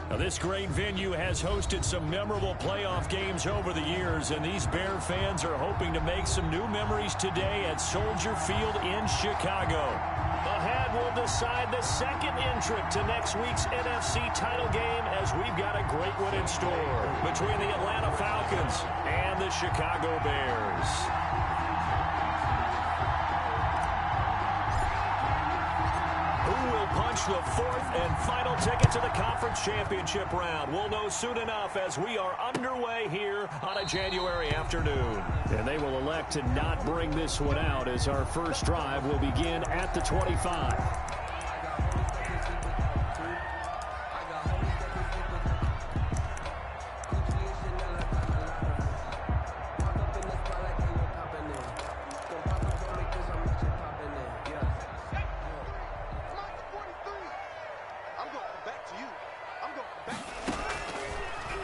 Now, this great venue has hosted some memorable playoff games over the years, and these Bear fans are hoping to make some new memories today at Soldier Field in Chicago. Ahead, we'll decide the second entrant to next week's NFC title game, as we've got a great one in store between the Atlanta Falcons and the Chicago Bears. Who will punch the fourth and final ticket to the conference championship round? We'll know soon enough as we are underway here on a January afternoon. And they will elect to not bring this one out, as our first drive will begin at the 25.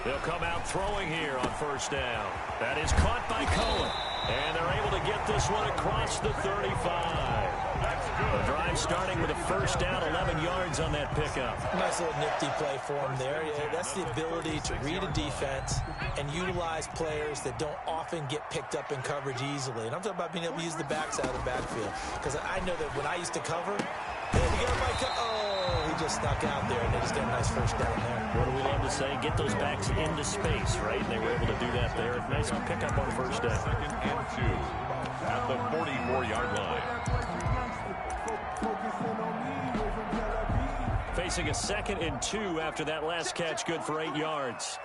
They'll come out throwing here on first down. That is caught by Cohen. And they're able to get this one across the 35. The drive starting with a first down, 11 yards on that pickup. Nice little nifty play for him there. Yeah, that's the ability to read a defense and utilize players that don't often get picked up in coverage easily. And I'm talking about being able to use the backs out of the backfield. Because I know that when I used to cover, he just snuck out there, and they just got a nice first down there. What do we love to say? Get those backs into space, right? And they were able to do that there. Nice pickup on first down. Second and 2 at the 44-yard line. Facing a 2nd and 2 after that last catch, good for 8 yards.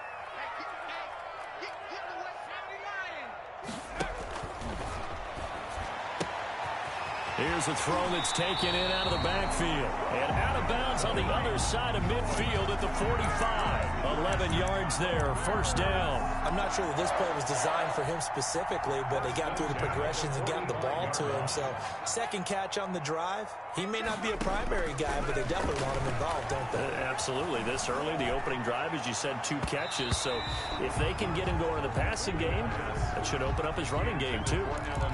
Here's a throw that's taken in out of the backfield. And out of bounds on the other side of midfield at the 45. 11 yards there, first down. I'm not sure that this play was designed for him specifically, but they got through the progressions and got the ball to him. So, second catch on the drive. He may not be a primary guy, but they definitely want him involved, don't they? Absolutely. This early, the opening drive, as you said, 2 catches. So, if they can get him going in the passing game, that should open up his running game, too.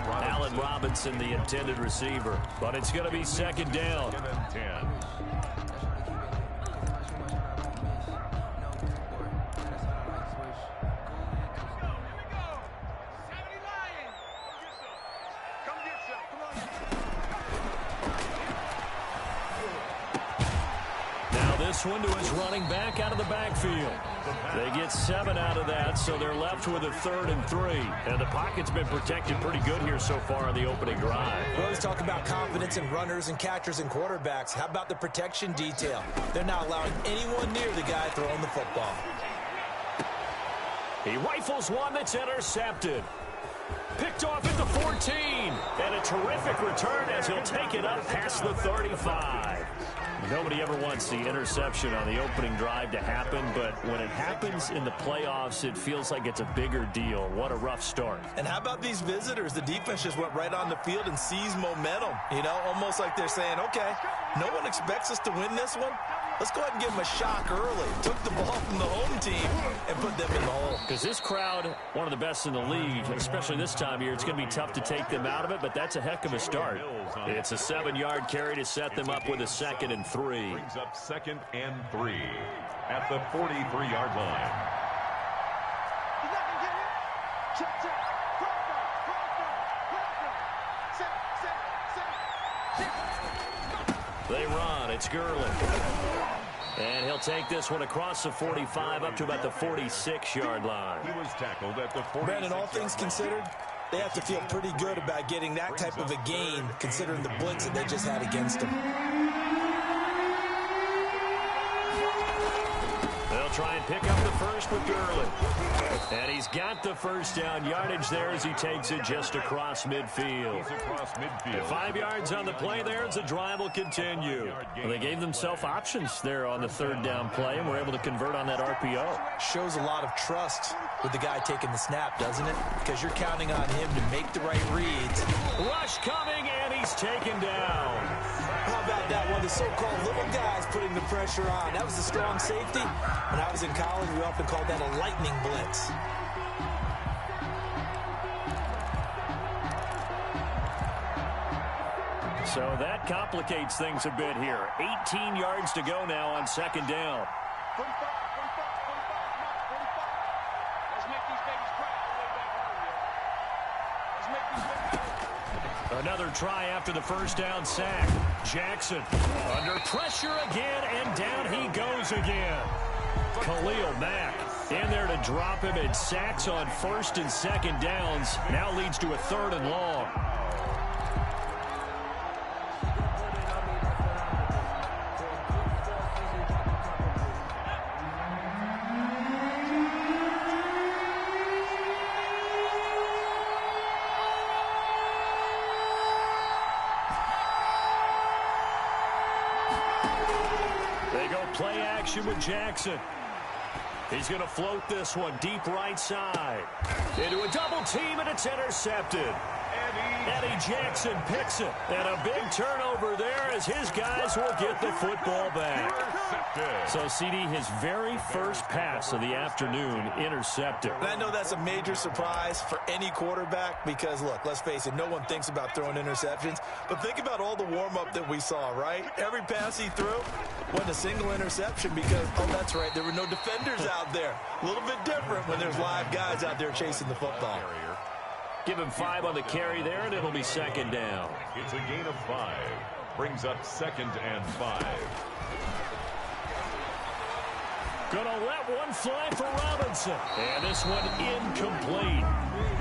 Allen Robinson, the intended receiver. But it's going to be second down. This one to his running back out of the backfield. They get 7 out of that, so they're left with a 3rd and 3. And the pocket's been protected pretty good here so far on the opening drive. We always talk about confidence in runners and catchers and quarterbacks. How about the protection detail? They're not allowing anyone near the guy throwing the football. He rifles one that's intercepted. Picked off at the 14. And a terrific return as he'll take it up past the 35. Nobody ever wants the interception on the opening drive to happen, but when it happens in the playoffs, it feels like it's a bigger deal. What a rough start. And how about these visitors? The defense just went right on the field and seized momentum. You know, almost like they're saying, okay, no one expects us to win this one. Let's go ahead and give them a shock early. Took the ball from the home team and put them in the hole. Because this crowd, one of the best in the league, especially this time of year, it's going to be tough to take them out of it, but that's a heck of a start. It's a 7-yard carry to set them up with a 2nd and 3. Brings up 2nd and 3 at the 43-yard line. They run. It's Gurley. And he'll take this one across the 45 up to about the 46-yard line. He was tackled at the 46. Brandon, all things considered, they have to feel pretty good about getting that type of a gain, considering the blitz that they just had against them. They'll try and pick up the first with Gurley. And he's got the first down yardage there as he takes it just across midfield. 5 yards on the play there as the drive will continue. Well, they gave themselves options there on the 3rd down play and were able to convert on that RPO. Shows a lot of trust with the guy taking the snap, doesn't it? Because you're counting on him to make the right reads. Rush coming, and he's taken down. How about that one? The so-called little guys putting the pressure on. That was a strong safety. When I was in college, we often called that a lightning blitz. So that complicates things a bit here. 18 yards to go now on 2nd down. Another try after the first down sack. Jackson under pressure again, and down he goes again. Khalil Mack in there to drop him, and sacks on first and second downs. Now leads to a 3rd and long. Play action with Jackson. He's going to float this one deep right side. Into a double team, and it's intercepted. Eddie Jackson picks it. And a big turnover there as his guys will get the football back. So, CD, his very first pass of the afternoon intercepted. And I know that's a major surprise for any quarterback because, look, let's face it, no one thinks about throwing interceptions. But think about all the warm-up that we saw, right? Every pass he threw wasn't a single interception because, oh, that's right, there were no defenders out there. A little bit different when there's live guys out there chasing the football. Give him 5 on the carry there, and it'll be second down. It's a gain of 5. Brings up 2nd and 5. Gonna let one fly for Robinson. And this one incomplete.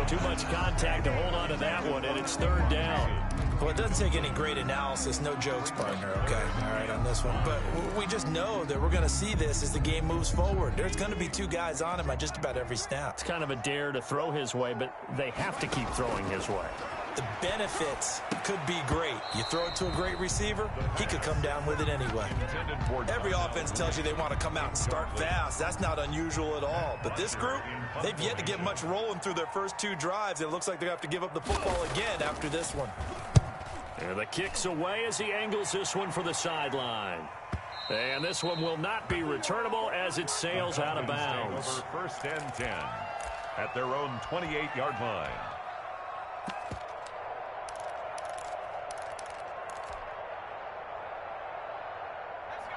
Too much contact to hold on to that one, and it's 3rd down. Well, it doesn't take any great analysis. No jokes, partner, okay? All right, on this one. But we just know that we're going to see this as the game moves forward. There's going to be 2 guys on him at just about every snap. It's kind of a dare to throw his way, but they have to keep throwing his way. The benefits could be great. You throw it to a great receiver, he could come down with it anyway. Every offense tells you they want to come out and start fast. That's not unusual at all. But this group, they've yet to get much rolling through their first 2 drives. It looks like they have to give up the football again after this one. And the kick's away as he angles this one for the sideline. And this one will not be returnable as it sails out of bounds. 1st and 10 at their own 28-yard line.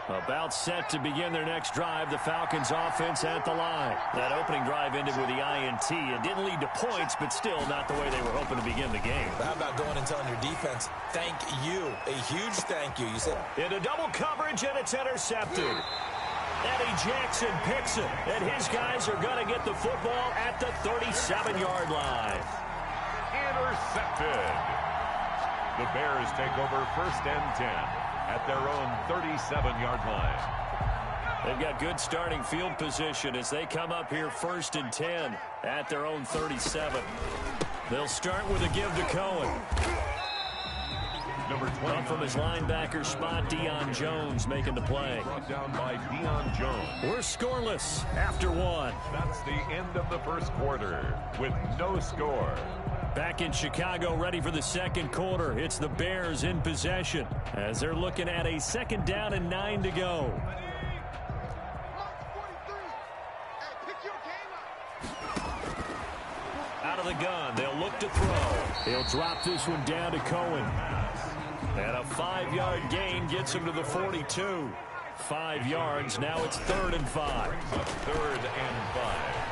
About set to begin their next drive, the Falcons offense at the line. That opening drive ended with the INT. It didn't lead to points, but still not the way they were hoping to begin the game. How about going and telling your defense, thank you, a huge thank you. You said into double coverage, and it's intercepted. Eddie Jackson picks it, and his guys are going to get the football at the 37-yard line. Intercepted. The Bears take over 1st and 10. At their own 37-yard line. They've got good starting field position as they come up here 1st and 10 at their own 37. They'll start with a give to Cohen. Number 20 up from his linebacker spot, Deion Jones making the play. Brought down by Deion Jones. We're scoreless after 1. That's the end of the first quarter with no score. Back in Chicago, ready for the second quarter. It's the Bears in possession as they're looking at a 2nd down and 9 to go. Out of the gun, they'll look to throw. He'll drop this one down to Cohen. And a 5-yard gain gets him to the 42. 5 yards, now it's 3rd and 5. 3rd and 5.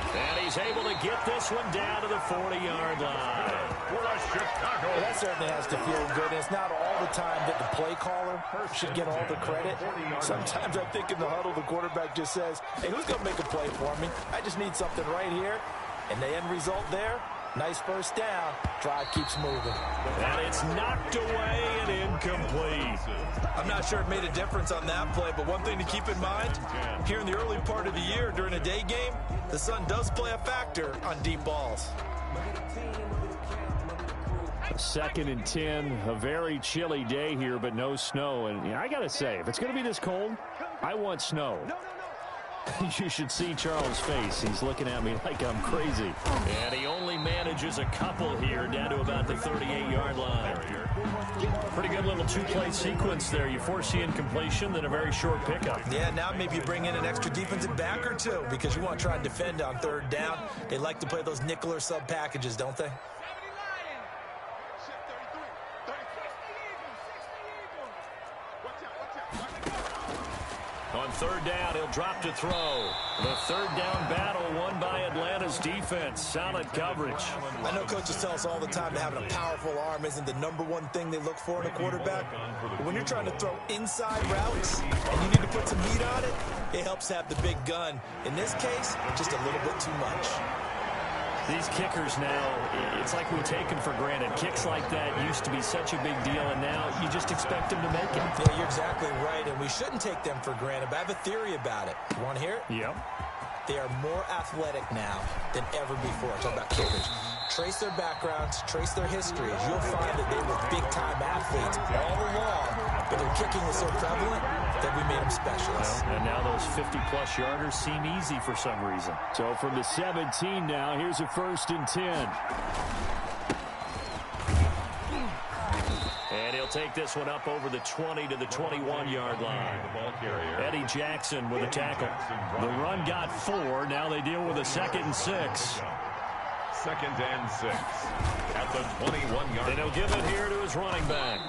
And he's able to get this one down to the 40-yard line. For Chicago. Well, that certainly has to feel good. And it's not all the time that the play caller should get all the credit. Sometimes I think in the huddle, the quarterback just says, hey, who's going to make a play for me? I just need something right here. And the end result there, nice 1st down. Drive keeps moving. And it's knocked away and incomplete. I'm not sure it made a difference on that play, but one thing to keep in mind, here in the early part of the year during a day game, the sun does play a factor on deep balls. 2nd and 10, a very chilly day here, but no snow. And I got to say, if it's going to be this cold, I want snow. You should see Charles' face. He's looking at me like I'm crazy. And he only manages a couple here down to about the 38-yard line. Pretty good little 2-play sequence there. You force the incompletion, then a very short pickup. Yeah, now maybe you bring in an extra defensive back or 2 because you want to try and defend on 3rd down. They like to play those nickel or sub packages, don't they? On third down, he'll drop to throw. The third down battle won by Atlanta's defense. Solid coverage. I know coaches tell us all the time that having a powerful arm isn't the #1 thing they look for in a quarterback. But when you're trying to throw inside routes and you need to put some heat on it, it helps have the big gun. In this case, just a little bit too much. These kickers now, it's like we take them for granted. Kicks like that used to be such a big deal, and now you just expect them to make it. Yeah, you're exactly right, and we shouldn't take them for granted, but I have a theory about it. You want to hear it? Yep. They are more athletic now than ever before. Talk about kickers. Trace their backgrounds, trace their histories. You'll find that they were big-time athletes all along, but their kicking was so prevalent that we made them specialists. Well, and now those 50-plus yarders seem easy for some reason. So from the 17 now, here's a 1st and 10. And he'll take this one up over the 20 to the 21-yard line. Eddie Jackson with a tackle. The run got 4. Now they deal with a 2nd and 6. 2nd and 6 at the 21-yard line. And he'll give it here to his running back.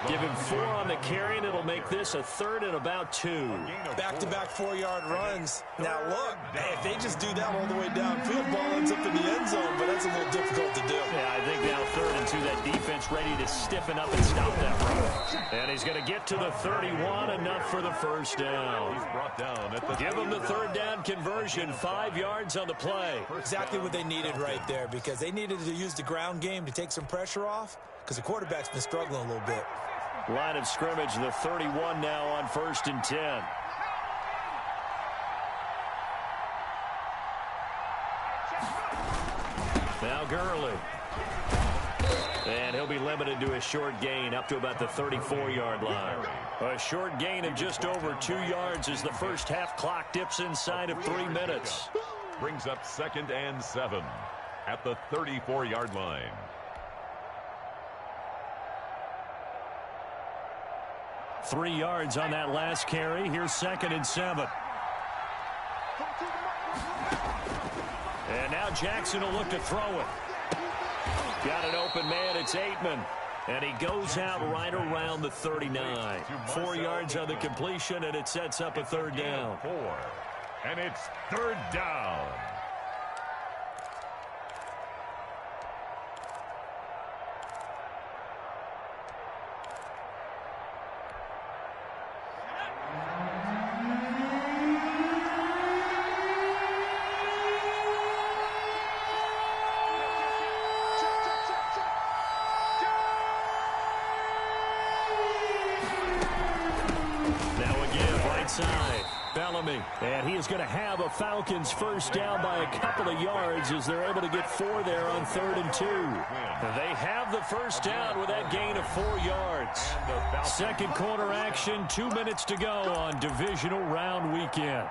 Give him 4 on the carry, and it'll make this a 3rd and about 2. Back-to-back 4-yard runs. Now, look, if they just do that all the way downfield, ball ends up in the end zone, but that's a little difficult to do. Yeah, I think now 3rd and 2, that defense ready to stiffen up and stop that run. And he's going to get to the 31, enough for the 1st down. He's brought down at the Give him the 3rd down conversion, 5 yards on the play. Exactly what they needed right there, because they needed to use the ground game to take some pressure off, because the quarterback's been struggling a little bit. Line of scrimmage, the 31 now on 1st and 10. Now Gurley. And he'll be limited to a short gain up to about the 34-yard line. A short gain of just over 2 yards as the first half clock dips inside of 3 minutes. Brings up 2nd and 7 at the 34-yard line. Three yards on that last carry. Here's 2nd and 7. And now Jackson will look to throw it. Got an open man. It's Aitman. And he goes out right around the 39. 4 yards on the completion, and it sets up a 3rd down. 4. And it's 3rd down. And he is going to have a Falcons 1st down by a couple of yards as they're able to get 4 there on 3rd and 2. They have the 1st down with that gain of 4 yards. 2nd quarter action, 2 minutes to go on divisional round weekend.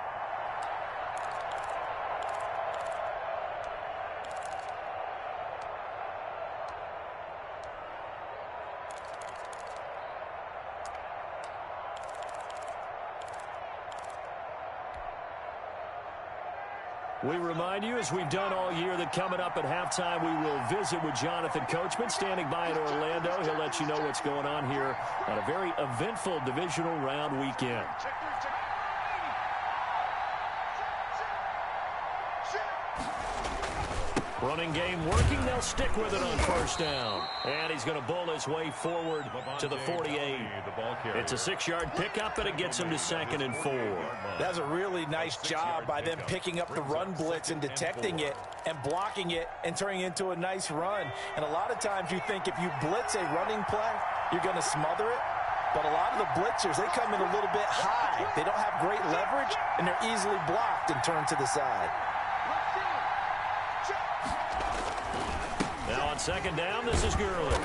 We remind you, as we've done all year, that coming up at halftime, we will visit with Jonathan Coachman, standing by in Orlando. He'll let you know what's going on here on a very eventful divisional round weekend. Running game working. They'll stick with it on 1st down. And he's going to bull his way forward to the 48. It's a 6-yard pickup, and it gets him to 2nd and 4. That's a really nice job by them picking up the run blitz and detecting it and blocking it and turning it into a nice run. And a lot of times you think if you blitz a running play, you're going to smother it. But a lot of the blitzers, they come in a little bit high. They don't have great leverage, and they're easily blocked and turned to the side. Now on 2nd down, this is Gurley.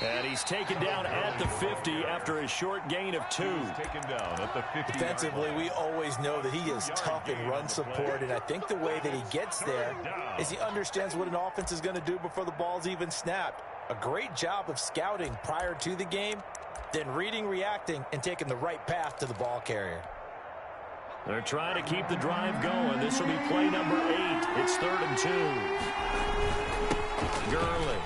And he's taken down at the 50 after a short gain of 2. Taken down at the 50. Defensively, we always know that he is tough in run support, and I think the way that he gets there is he understands what an offense is going to do before the ball's even snapped. A great job of scouting prior to the game, then reading, reacting, and taking the right path to the ball carrier. They're trying to keep the drive going. This will be play number 8. It's 3rd and 2. Gurley.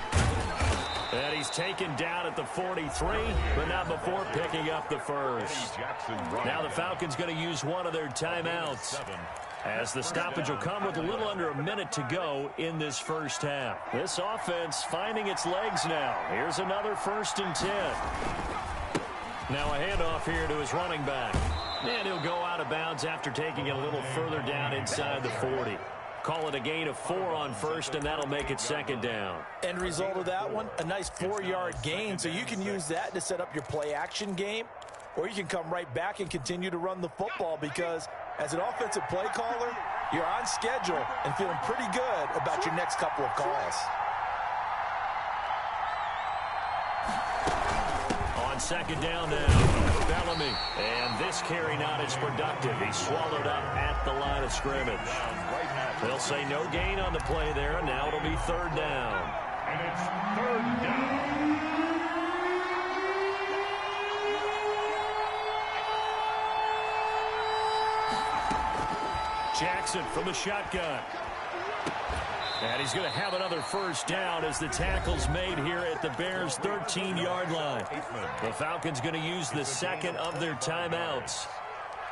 And he's taken down at the 43, but not before picking up the first. Now the Falcons going to use one of their timeouts, as the stoppage will come with a little under a minute to go in this first half. This offense finding its legs now. Here's another 1st and 10. Now a handoff here to his running back. And he'll go out of bounds after taking it a little further down inside the 40. Call it a gain of 4 on first, and that'll make it 2nd down. End result of that one, a nice 4-yard gain, so you can use that to set up your play-action game, or you can come right back and continue to run the football, because as an offensive play caller, you're on schedule and feeling pretty good about your next couple of calls. On 2nd down now, Bellamy. And this carry not as productive. He's swallowed up at the line of scrimmage. They'll say no gain on the play there, and now it'll be 3rd down. And it's 3rd down. Jackson from the shotgun. And he's going to have another 1st down as the tackle's made here at the Bears' 13-yard line. The Falcons going to use the 2nd of their timeouts,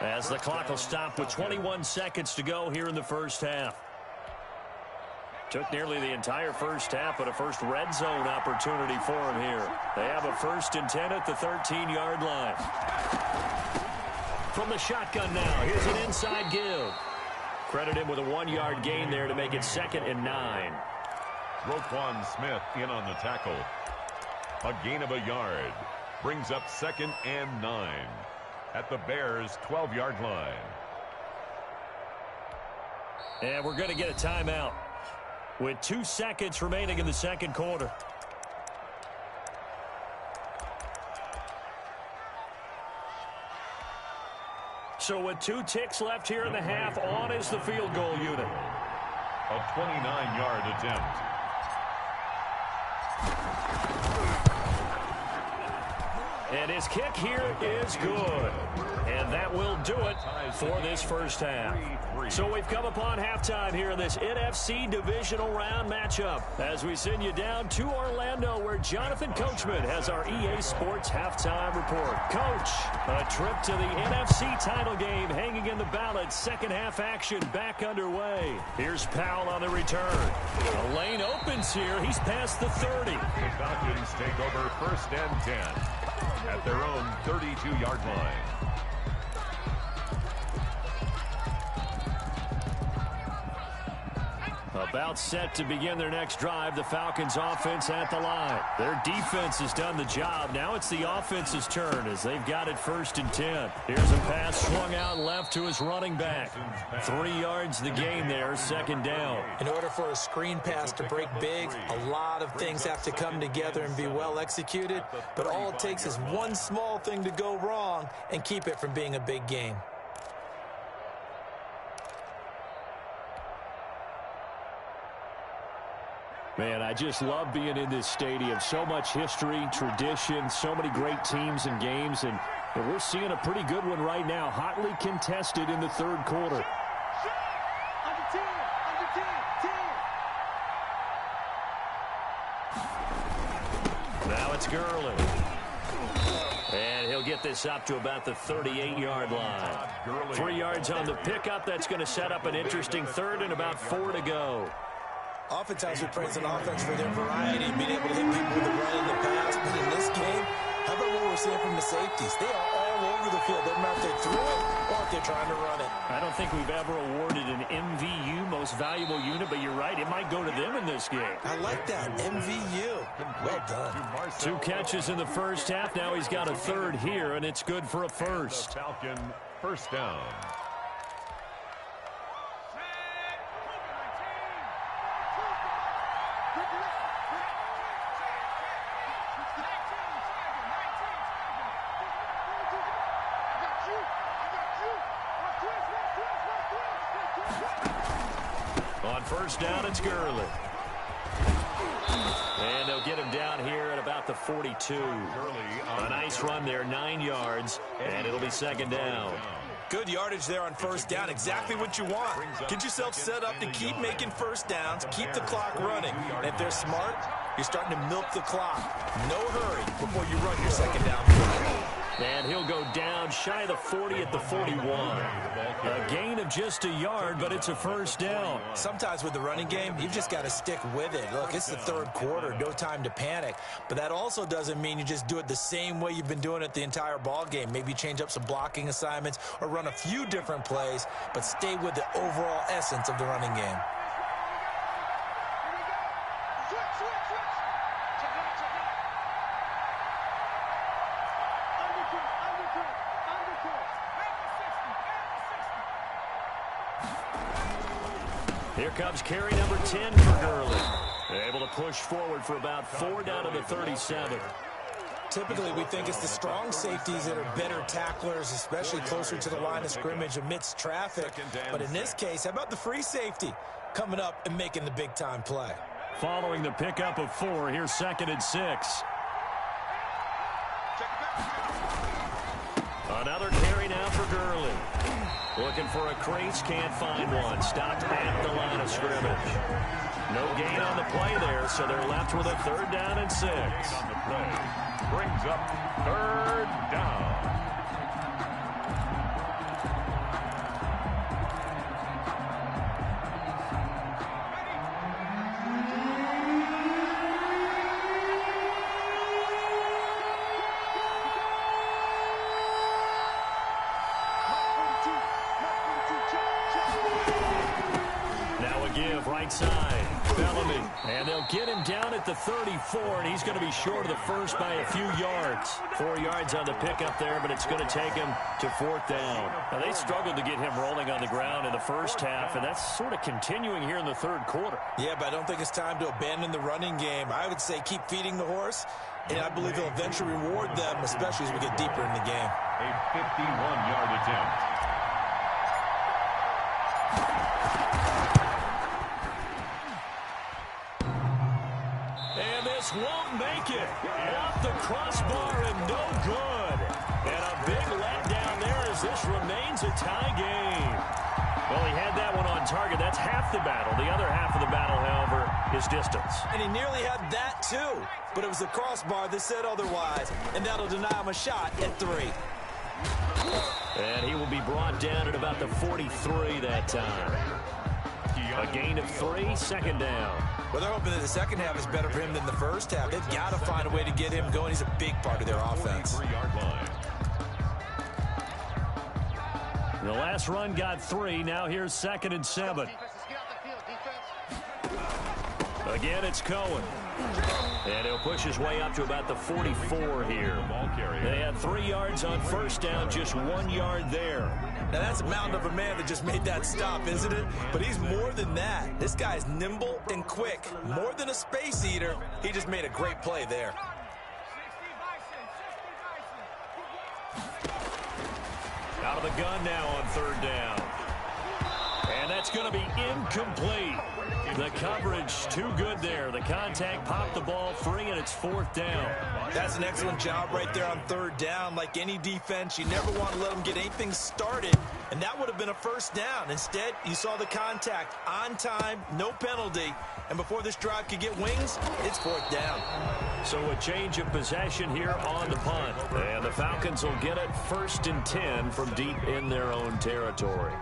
as the clock will stop with 21 seconds to go here in the first half. Took nearly the entire first half, but a first red zone opportunity for him here. They have a 1st and 10 at the 13-yard line. From the shotgun now, here's an inside give. Credit him with a 1-yard gain there to make it 2nd and 9. Roquan Smith in on the tackle. A gain of a yard. Brings up 2nd and 9 at the Bears' 12-yard line. And we're going to get a timeout with 2 seconds remaining in the 2nd quarter. So with 2 ticks left here in the half, on is the field goal unit. A 29-yard attempt. And his kick here is good. And that will do it for this first half. So we've come upon halftime here in this NFC Divisional Round matchup, as we send you down to Orlando, where Jonathan Coachman has our EA Sports Halftime Report. Coach, a trip to the NFC title game hanging in the balance. 2nd half action back underway. Here's Powell on the return. The lane opens here. He's past the 30. The Falcons take over 1st and 10 at their own 32-yard line. About set to begin their next drive. The Falcons offense at the line. Their defense has done the job. Now it's the offense's turn as they've got it 1st and 10. Here's a pass swung out left to his running back. 3 yards the gain there, 2nd down. In order for a screen pass to break big, a lot of things have to come together and be well executed. But all it takes is one small thing to go wrong and keep it from being a big game. Man, I just love being in this stadium. So much history, tradition, so many great teams and games, and we're seeing a pretty good one right now, hotly contested in the 3rd quarter. Now it's Gurley. And he'll get this up to about the 38-yard line. 3 yards on the pickup. That's going to set up an interesting 3rd and about 4 to go. Oftentimes we praise an offense for their variety, being able to hit people with the run and the pass. But in this game, how about what we're seeing from the safeties? They are all over the field. Doesn't matter if they threw it or if they're trying to run it. I don't think we've ever awarded an MVU, most valuable unit, but you're right. It might go to them in this game. I like that, MVU. Well done. 2 catches in the first half. Now he's got a 3rd here, and it's good for a 1st. Falcon 1st down. On 1st down, it's Gurley. And they'll get him down here at about the 42. A nice run there, 9 yards, and it'll be 2nd down. Good yardage there on 1st down, exactly what you want. Get yourself set up to keep making 1st downs, keep the clock running. And if they're smart, You're starting to milk the clock. No hurry before you run your second down play. And he'll go down shy of the 40 at the 41. A gain of just a yard, but it's a first down. Sometimes with the running game, you've just got to stick with it. Look, it's the third quarter, no time to panic. But that also doesn't mean you just do it the same way you've been doing it the entire ball game. Maybe change up some blocking assignments or run a few different plays, but stay with the overall essence of the running game. Here comes carry number 10 for Gurley. Able to push forward for about 4 down to the 37. Typically, we think it's the strong safeties that are better tacklers, especially closer to the line of scrimmage amidst traffic. But in this case, how about the free safety coming up and making the big-time play? Following the pickup of 4, here's 2nd and 6. Another carry now for Gurley. Looking for a crease, can't find one. Stopped at the line of scrimmage. No gain on the play there, so they're left with a 3rd down and 6. On the play brings up 3rd down. Right side, Bellamy, and they'll get him down at the 34, and he's going to be short of the first by a few yards. 4 yards on the pickup there, but it's going to take him to 4th down. Now, they struggled to get him rolling on the ground in the first half, and that's sort of continuing here in the 3rd quarter. Yeah, but I don't think it's time to abandon the running game. I would say keep feeding the horse, and I believe he'll eventually reward them, especially as we get deeper in the game. A 51-yard attempt. Won't make it. Off the crossbar and no good. And a big letdown there as this remains a tie game. Well, he had that one on target. That's half the battle. The other half of the battle, however, is distance. And he nearly had that, too. But it was the crossbar that said otherwise. And that'll deny him a shot at 3. And he will be brought down at about the 43 that time. A gain of 3, 2nd down. Well, they're hoping that the second half is better for him than the first half. They've got to find a way to get him going. He's a big part of their offense. 43-yard line. The last run got 3. Now here's 2nd and 7. Again, it's Cohen. And he'll push his way up to about the 44 here. They had 3 yards on first down, just 1 yard there. Now, that's a mountain of a man that just made that stop, isn't it? But he's more than that. This guy's nimble and quick. More than a space eater. He just made a great play there. Out of the gun now on 3rd down. And that's going to be incomplete. The coverage too good there. The contact popped the ball free, and it's 4th down. That's an excellent job right there on 3rd down. Like any defense, you never want to let them get anything started, and that would have been a first down. Instead, you saw the contact on time, no penalty, and before this drive could get wings, it's 4th down. So a change of possession here on the punt, and the Falcons will get it 1st and 10 from deep in their own territory.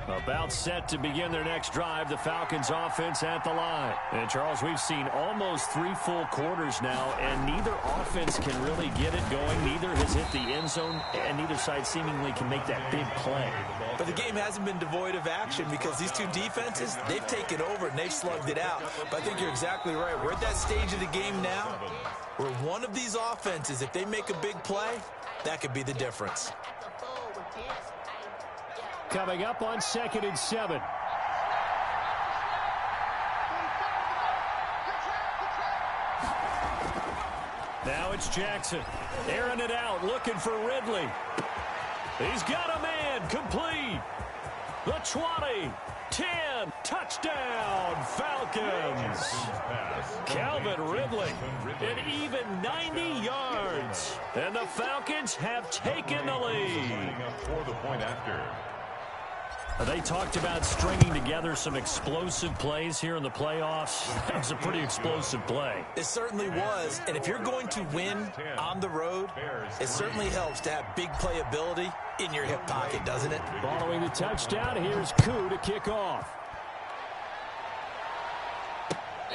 About set to begin their next drive, the Falcons offense at the line. And Charles, we've seen almost 3 full quarters now, and neither offense can really get it going. Neither has hit the end zone, and neither side seemingly can make that big play. But the game hasn't been devoid of action because these two defenses, they've taken over and they've slugged it out. But I think you're exactly right. We're at that stage of the game now where one of these offenses, if they make a big play, that could be the difference. Coming up on 2nd and 7. Now it's Jackson. Airing it out, looking for Ridley. He's got a man, complete. The 20, 10, touchdown, Falcons. Calvin Ridley, an even 90 yards. And the Falcons have taken the lead. For the point after. They talked about stringing together some explosive plays here in the playoffs. That was a pretty explosive play. It certainly was. And if you're going to win on the road, it certainly helps to have big playability in your hip pocket, doesn't it? Following the touchdown, here's Koo to kick off.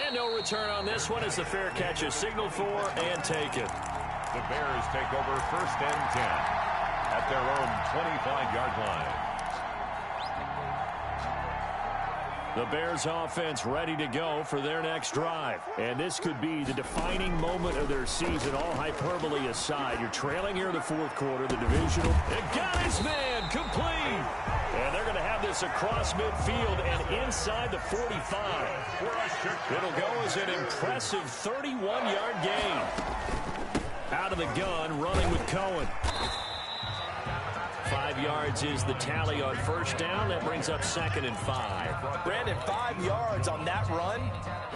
And no return on this one as the fair catch is signaled for and taken. The Bears take over 1st and 10 at their own 25-yard line. The Bears offense ready to go for their next drive. And this could be the defining moment of their season, all hyperbole aside. You're trailing here in the 4th quarter, the divisional. It got his man, complete. And they're going to have this across midfield and inside the 45. It'll go as an impressive 31-yard gain. Out of the gun, running with Cohen. 5 yards is the tally on 1st down. That brings up 2nd and 5. Brandon, 5 yards on that run.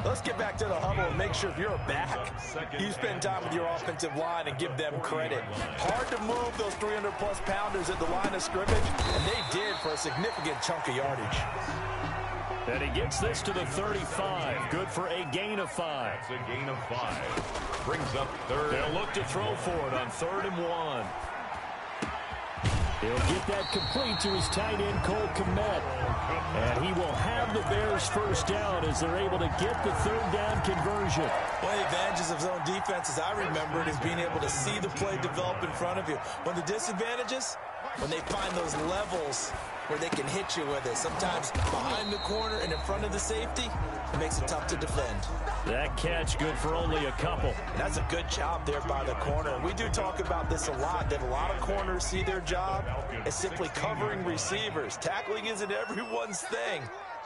Let's get back to the huddle and make sure if you're a back, you spend time with your offensive line and give them credit. Hard to move those 300-plus pounders at the line of scrimmage, and they did for a significant chunk of yardage. And he gets this to the 35. Good for a gain of 5. That's a gain of 5. Brings up 3rd. They'll look to throw for it on 3rd and 1. He'll get that complete to his tight end, Cole Kmet. And he will have the Bears 1st down as they're able to get the 3rd down conversion. One of the advantages of zone defense, as I remember it, is being able to see the play develop in front of you. One of the disadvantages, when they find those levels where they can hit you with it, sometimes behind the corner and in front of the safety, it makes it tough to defend. That catch good for only a couple. And that's a good job there by the corner. We do talk about this a lot, that a lot of corners see their job as simply covering receivers. Tackling isn't everyone's thing.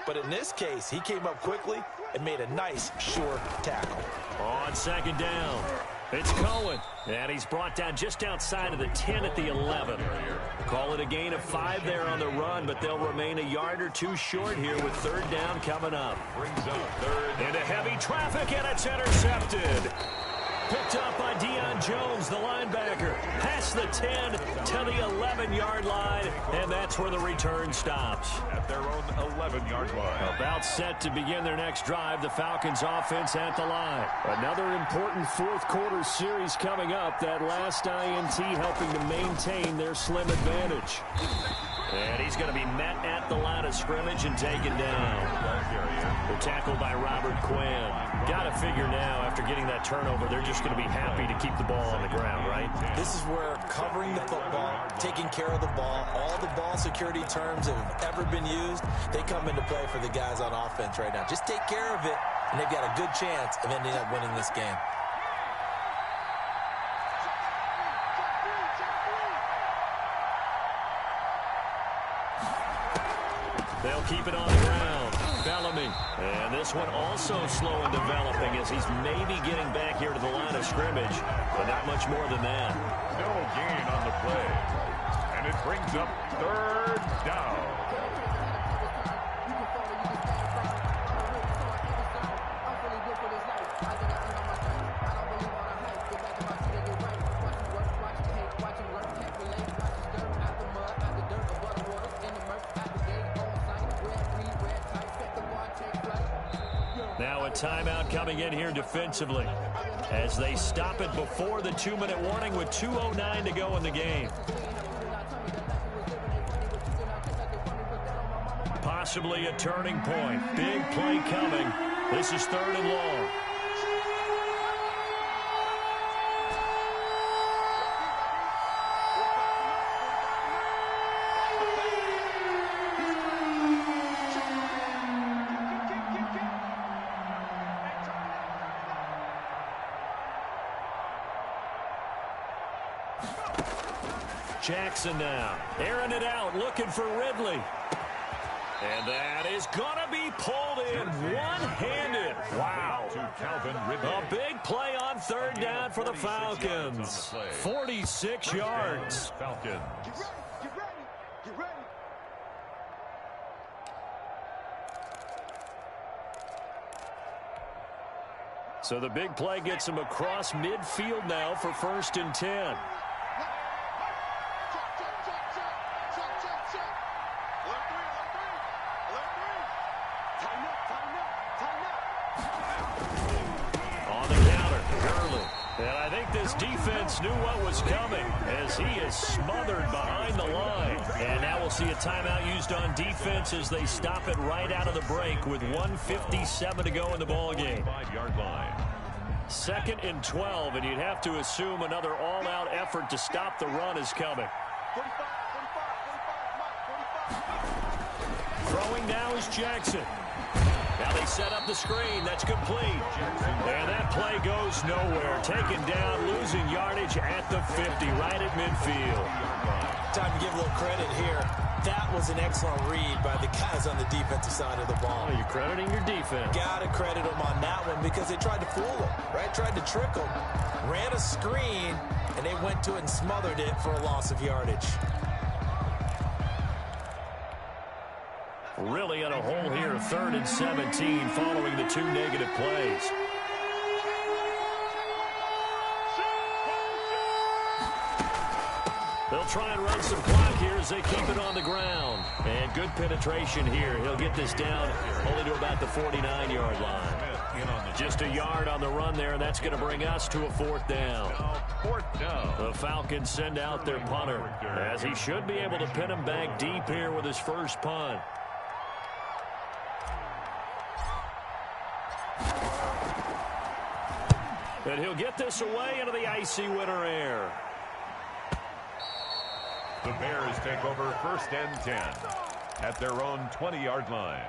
But in this case, he came up quickly and made a nice, short tackle. On 2nd down, it's Cohen. And he's brought down just outside of the 10 at the 11. Call it a gain of 5 there on the run, but they'll remain a yard or 2 short here with 3rd down coming up. Brings up 3rd. Into heavy traffic, and it's intercepted. Picked up by Deion Jones, the linebacker. Past the 10 to the 11-yard line, and that's where the return stops. At their own 11-yard line. About set to begin their next drive, the Falcons offense at the line. Another important 4th quarter series coming up. That last INT helping to maintain their slim advantage. And he's going to be met at the line of scrimmage and taken down. The tackle by Robert Quinn. Got to figure now, after getting that turnover, they're just going to be happy to keep the ball on the ground, right? This is where covering the football, taking care of the ball, all the ball security terms that have ever been used, they come into play for the guys on offense right now. Just take care of it, and they've got a good chance of ending up winning this game. They'll keep it on the ground. Bellamy. And this one also slow in developing as he's maybe getting back here to the line of scrimmage, but not much more than that. No gain on the play. And it brings up 3rd down. Now a timeout coming in here defensively as they stop it before the 2-minute warning with 2:09 to go in the game. Possibly a turning point. Big play coming. This is 3rd and long. Jackson now, airing it out, looking for Ridley. And that is going to be pulled in one-handed. Wow. To Calvin Ridley. A big play on 3rd down for the Falcons. 46 yards. Falcons. Get ready. So the big play gets him across midfield now for 1st and 10. His defense knew what was coming as he is smothered behind the line. And now we'll see a timeout used on defense as they stop it right out of the break with 1:57 to go in the ballgame. 5-yard line. 2nd and 12, and you'd have to assume another all-out effort to stop the run is coming. Throwing now is Jackson. Now they set up the screen. That's complete. And that play goes nowhere. Taken down, losing yardage at the 50, right at midfield. Time to give a little credit here. That was an excellent read by the guys on the defensive side of the ball. Oh, you're crediting your defense. Got to credit them on that one because they tried to fool them, right? Tried to trick them. Ran a screen, and they went to it and smothered it for a loss of yardage. Really in a hole here, 3rd and 17 following the 2 negative plays. They'll try and run some clock here as they keep it on the ground. And good penetration here. He'll get this down only to about the 49-yard line. Just a yard on the run there, and that's going to bring us to a 4th down. 4th down. The Falcons send out their punter, as he should be able to pin him back deep here with his first punt. And he'll get this away into the icy winter air. The Bears take over 1st and 10 at their own 20-yard line.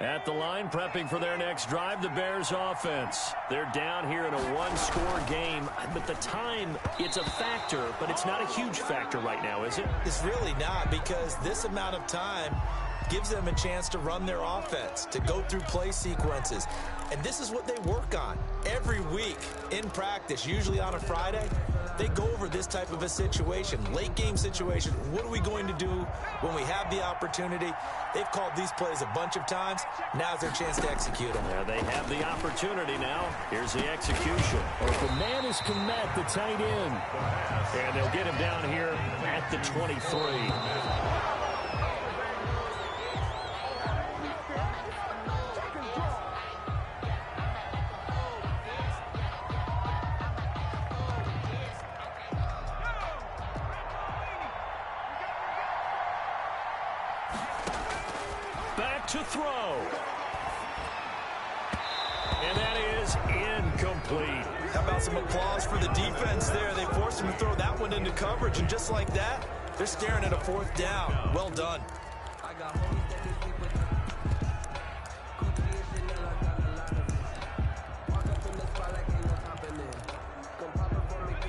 At the line, prepping for their next drive, the Bears offense. They're down here in a 1-score game, but the time, it's a factor, but it's not a huge factor right now, is it? It's really not, because this amount of time gives them a chance to run their offense, to go through play sequences. And this is what they work on every week in practice, usually on a Friday. They go over this type of a situation, late game situation. What are we going to do when we have the opportunity? They've called these plays a bunch of times. Now's their chance to execute them. Yeah, they have the opportunity now. Here's the execution. The man is Komet, the tight end. And they'll get him down here at the 23. To throw. And that is incomplete. How about some applause for the defense there? They forced him to throw that one into coverage, and just like that, they're staring at a 4th down. Well done.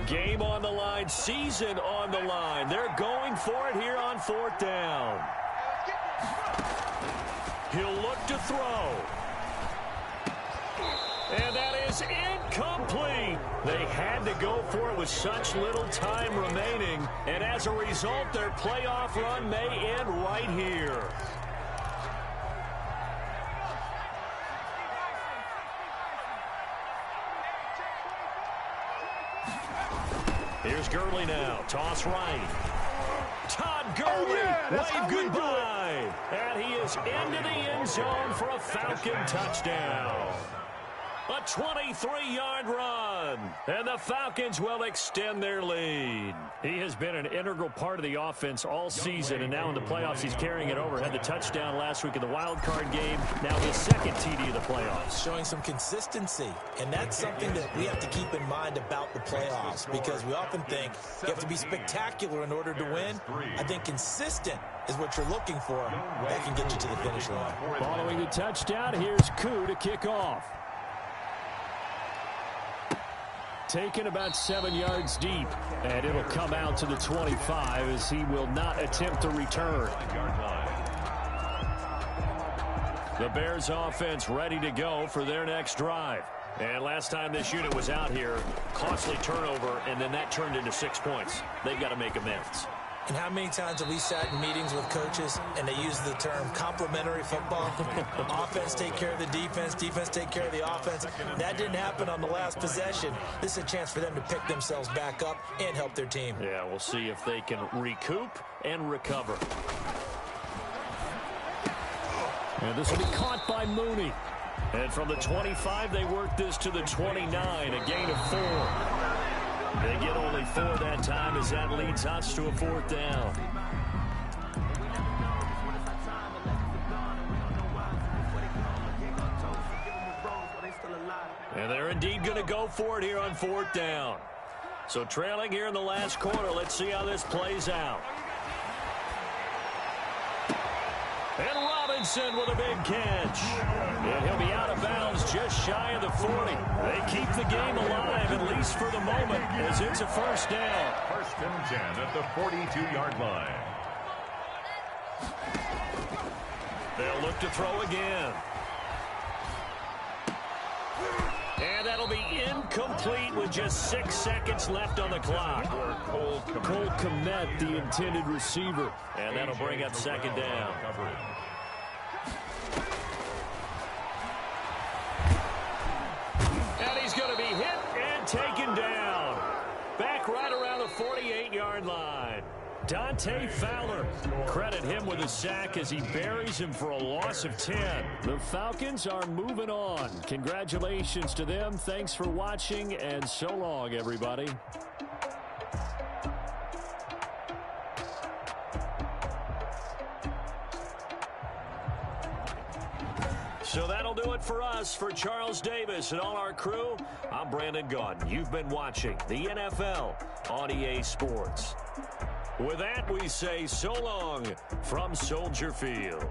Game on the line, season on the line. They're going for it here on 4th down. He'll look to throw. And that is incomplete. They had to go for it with such little time remaining. And as a result, their playoff run may end right here. Here's Gurley now. Toss right. Todd Gurley, wave goodbye. And he is into the end zone for a Falcon touchdown. A 23-yard run. And the Falcons will extend their lead. He has been an integral part of the offense all season, and now in the playoffs he's carrying it over. Had the touchdown last week in the wild card game. Now his 2nd TD of the playoffs. Showing some consistency, and that's something that we have to keep in mind about the playoffs, because we often think you have to be spectacular in order to win. I think consistent is what you're looking for. That can get you to the finish line. Following the touchdown, here's Koo to kick off. Taken about 7 yards deep, and it'll come out to the 25 as he will not attempt to return. The Bears offense ready to go for their next drive. And last time this unit was out here, costly turnover, and then that turned into 6 points. They've got to make amends. And how many times have we sat in meetings with coaches and they use the term complementary football? Offense take care of the defense, defense take care of the offense. That didn't happen on the last possession. This is a chance for them to pick themselves back up and help their team. Yeah, we'll see if they can recoup and recover. And this will be caught by Mooney. And from the 25, they work this to the 29, a gain of 4. They get only 4 that time as that leads us to a 4th down. And they're indeed going to go for it here on 4th down. So trailing here in the last quarter, let's see how this plays out. And Robinson with a big catch. And he'll be out of bounds just shy of the 40. They keep the game alive, at least for the moment, as it's a 1st down. 1st and 10 at the 42-yard line. They'll look to throw again. And that'll be incomplete with just 6 seconds left on the clock. Cole Kmet, the intended receiver. And that'll bring up 2nd down. And he's going to be hit and taken down. Back right around the 48-yard line. Dante Fowler. Credit him with a sack as he buries him for a loss of 10. The Falcons are moving on. Congratulations to them. Thanks for watching, and so long, everybody. So that'll do it for us. For Charles Davis and all our crew, I'm Brandon Gaudin. You've been watching the NFL on EA Sports. With that, we say so long from Soldier Field.